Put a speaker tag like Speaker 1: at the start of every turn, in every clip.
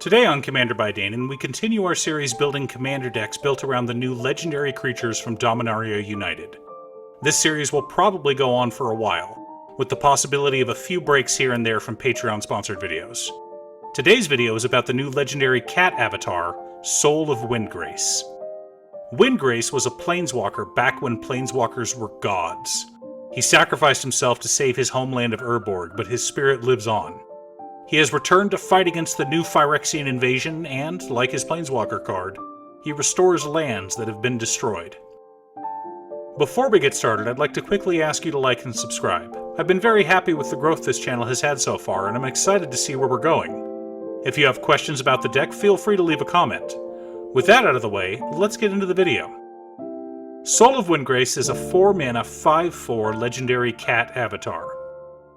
Speaker 1: Today on Commander by Danon, we continue our series building commander decks built around the new legendary creatures from Dominaria United. This series will probably go on for a while, with the possibility of a few breaks here and there from Patreon-sponsored videos. Today's video is about the new legendary cat avatar, Soul of Windgrace. Windgrace was a planeswalker back when planeswalkers were gods. He sacrificed himself to save his homeland of Urborg, but his spirit lives on. He has returned to fight against the new Phyrexian invasion, and, like his Planeswalker card, he restores lands that have been destroyed. Before we get started, I'd like to quickly ask you to like and subscribe. I've been very happy with the growth this channel has had so far, and I'm excited to see where we're going. If you have questions about the deck, feel free to leave a comment. With that out of the way, let's get into the video. Soul of Windgrace is a 4-mana 5/4 legendary cat avatar.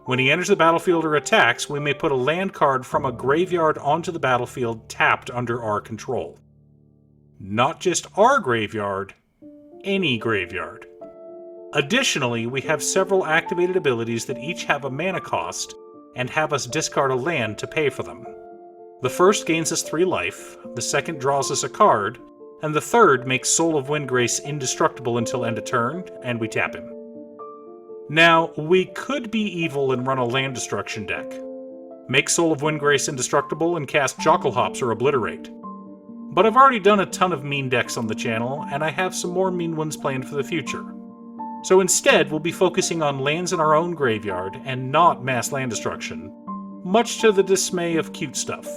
Speaker 1: When he enters the battlefield or attacks, we may put a land card from a graveyard onto the battlefield tapped under our control. Not just our graveyard, any graveyard. Additionally, we have several activated abilities that each have a mana cost and have us discard a land to pay for them. The first gains us 3 life, the second draws us a card, and the third makes Soul of Windgrace indestructible until end of turn, and we tap him. Now, we could be evil and run a land destruction deck. Make Soul of Windgrace indestructible and cast Jockelhops or Obliterate. But I've already done a ton of mean decks on the channel, and I have some more mean ones planned for the future. So instead, we'll be focusing on lands in our own graveyard and not mass land destruction, much to the dismay of cute stuff.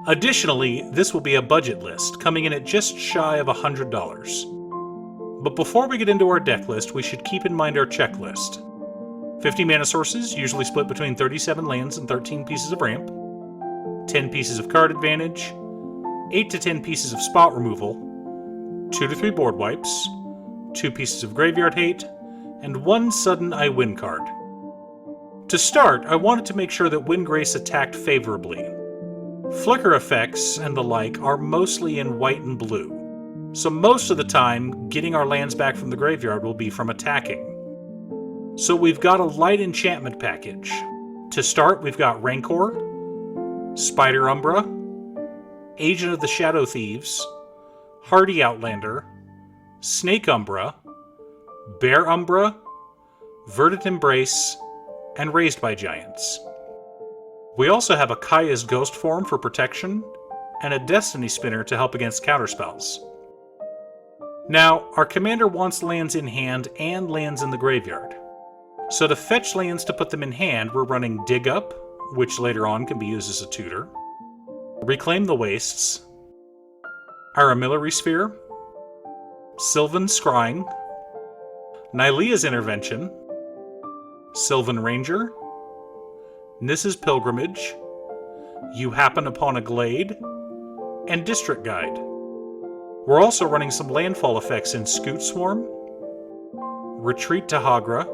Speaker 1: Additionally, this will be a budget list, coming in at just shy of $100. But before we get into our deck list, we should keep in mind our checklist. 50 mana sources, usually split between 37 lands and 13 pieces of ramp, 10 pieces of card advantage, 8 to 10 pieces of spot removal, 2 to 3 board wipes, 2 pieces of graveyard hate, and 1 sudden I win card. To start, I wanted to make sure that Windgrace attacked favorably. Flicker effects and the like are mostly in white and blue, so most of the time, getting our lands back from the graveyard will be from attacking. So we've got a light enchantment package. To start, we've got Rancor, Spider Umbra, Agent of the Shadow Thieves, Hardy Outlander, Snake Umbra, Bear Umbra, Verdant Embrace, and Raised by Giants. We also have a Kaya's Ghost form for protection, and a Destiny Spinner to help against counterspells. Now, our commander wants lands in hand and lands in the graveyard. So to fetch lands to put them in hand, we're running Dig Up, which later on can be used as a tutor, Reclaim the Wastes, Aramillary Sphere, Sylvan Scrying, Nylea's Intervention, Sylvan Ranger, Nissa's Pilgrimage, You Happen Upon a Glade, and District Guide. We're also running some landfall effects in Scoot Swarm, Retreat to Hagra,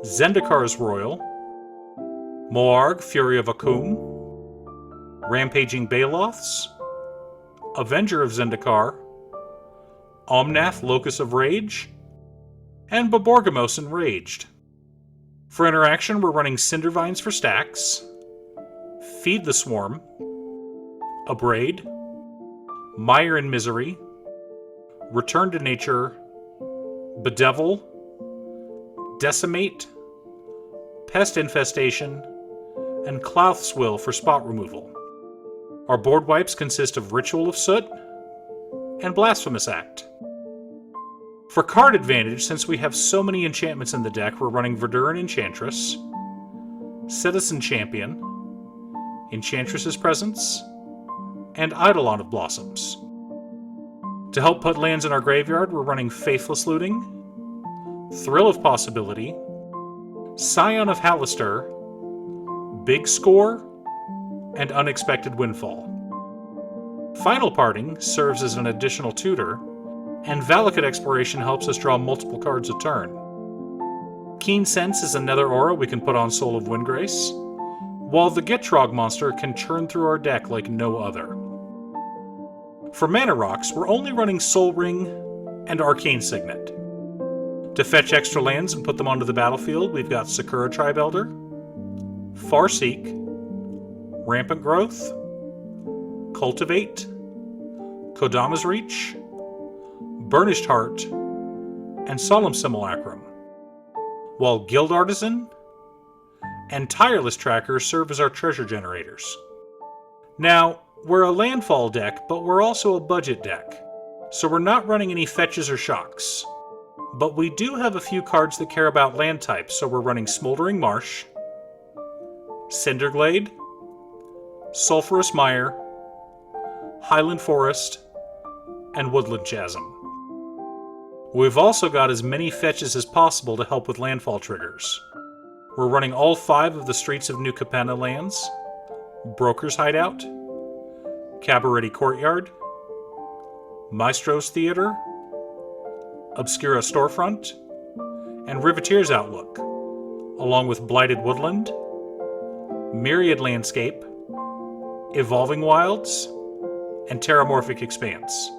Speaker 1: Zendikar's Royal, Moarg, Fury of Akum, Rampaging Baloths, Avenger of Zendikar, Omnath, Locus of Rage, and Baborgamos Enraged. For interaction, we're running Cindervines for stacks, Feed the Swarm, Abrade, Mire in Misery, Return to Nature, Bedevil, Decimate, Pest Infestation, and Clouth's Will for spot removal. Our board wipes consist of Ritual of Soot and Blasphemous Act. For card advantage, since we have so many enchantments in the deck, we're running Verduran Enchantress, Citizen Champion, Enchantress's Presence, and Eidolon of Blossoms. To help put lands in our graveyard, we're running Faithless Looting, Thrill of Possibility, Scion of Halaster, Big Score, and Unexpected Windfall. Final Parting serves as an additional tutor, and Valakut Exploration helps us draw multiple cards a turn. Keen Sense is another aura we can put on Soul of Windgrace, while the Gitrog monster can churn through our deck like no other. For mana rocks, we're only running Soul Ring and Arcane Signet. To fetch extra lands and put them onto the battlefield, we've got Sakura Tribe Elder, Farseek, Rampant Growth, Cultivate, Kodama's Reach, Burnished Heart, and Solemn Simulacrum, while Guild Artisan and Tireless Tracker serve as our treasure generators. Now, we're a landfall deck, but we're also a budget deck, so we're not running any fetches or shocks. But we do have a few cards that care about land types, so we're running Smoldering Marsh, Cinderglade, Sulphurous Mire, Highland Forest, and Woodland Chasm. We've also got as many fetches as possible to help with landfall triggers. We're running all 5 of the Streets of New Capenna lands, Broker's Hideout, Cabaretti Courtyard, Maestro's Theater, Obscura Storefront, and Riveteer's Outlook, along with Blighted Woodland, Myriad Landscape, Evolving Wilds, and Terramorphic Expanse.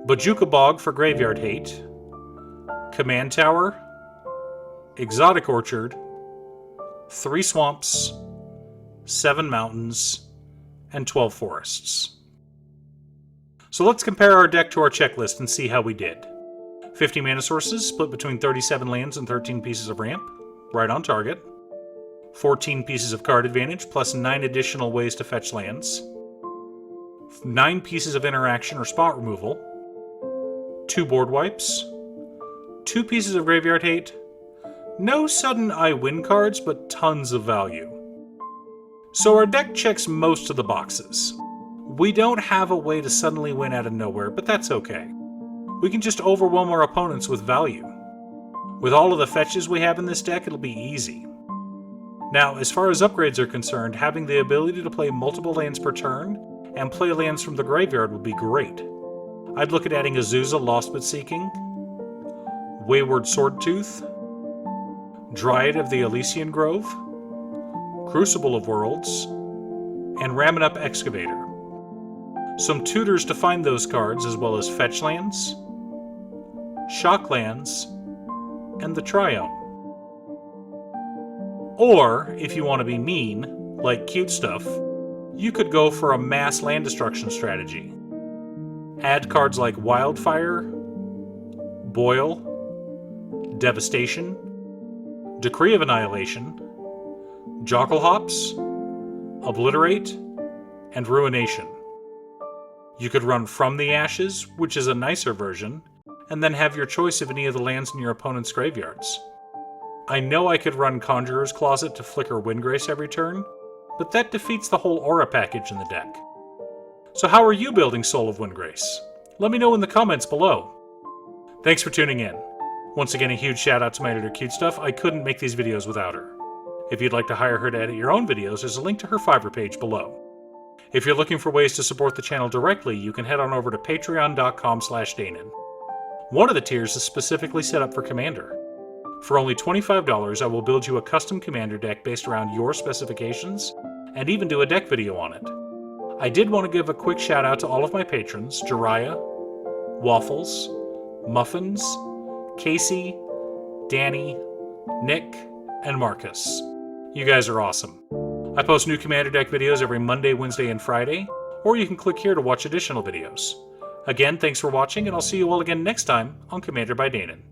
Speaker 1: Bajuka Bog for Graveyard Hate, Command Tower, Exotic Orchard, 3 Swamps, 7 Mountains, and 12 Forests. So let's compare our deck to our checklist and see how we did. 50 mana sources, split between 37 lands and 13 pieces of ramp, right on target. 14 pieces of card advantage, plus 9 additional ways to fetch lands. 9 pieces of interaction or spot removal. 2 board wipes. 2 pieces of graveyard hate. No sudden I win cards, but tons of value. So our deck checks most of the boxes. We don't have a way to suddenly win out of nowhere, but that's okay. We can just overwhelm our opponents with value. With all of the fetches we have in this deck, it'll be easy. Now, as far as upgrades are concerned, having the ability to play multiple lands per turn and play lands from the graveyard would be great. I'd look at adding Azusa Lost But Seeking, Wayward Swordtooth, Dryad of the Elysian Grove, Crucible of Worlds, and Ramanup Excavator. Some tutors to find those cards, as well as fetch lands, shock lands, and the Triome. Or, if you want to be mean, like Cute Stuff, you could go for a mass land destruction strategy. Add cards like Wildfire, Boil, Devastation, Decree of Annihilation, Jockelhops, Obliterate, and Ruination. You could run From the Ashes, which is a nicer version, and then have your choice of any of the lands in your opponent's graveyards. I know I could run Conjurer's Closet to flicker Windgrace every turn, but that defeats the whole aura package in the deck. So how are you building Soul of Windgrace? Let me know in the comments below. Thanks for tuning in. Once again, a huge shout out to my editor Cute Stuff. I couldn't make these videos without her. If you'd like to hire her to edit your own videos, there's a link to her Fiverr page below. If you're looking for ways to support the channel directly, you can head on over to patreon.com/Danon. One of the tiers is specifically set up for Commander. For only $25, I will build you a custom Commander deck based around your specifications, and even do a deck video on it. I did want to give a quick shout out to all of my patrons, Jiraiya, Waffles, Muffins, Casey, Danny, Nick, and Marcus. You guys are awesome. I post new Commander deck videos every Monday, Wednesday, and Friday, or you can click here to watch additional videos. Again, thanks for watching, and I'll see you all again next time on Commander by Danon.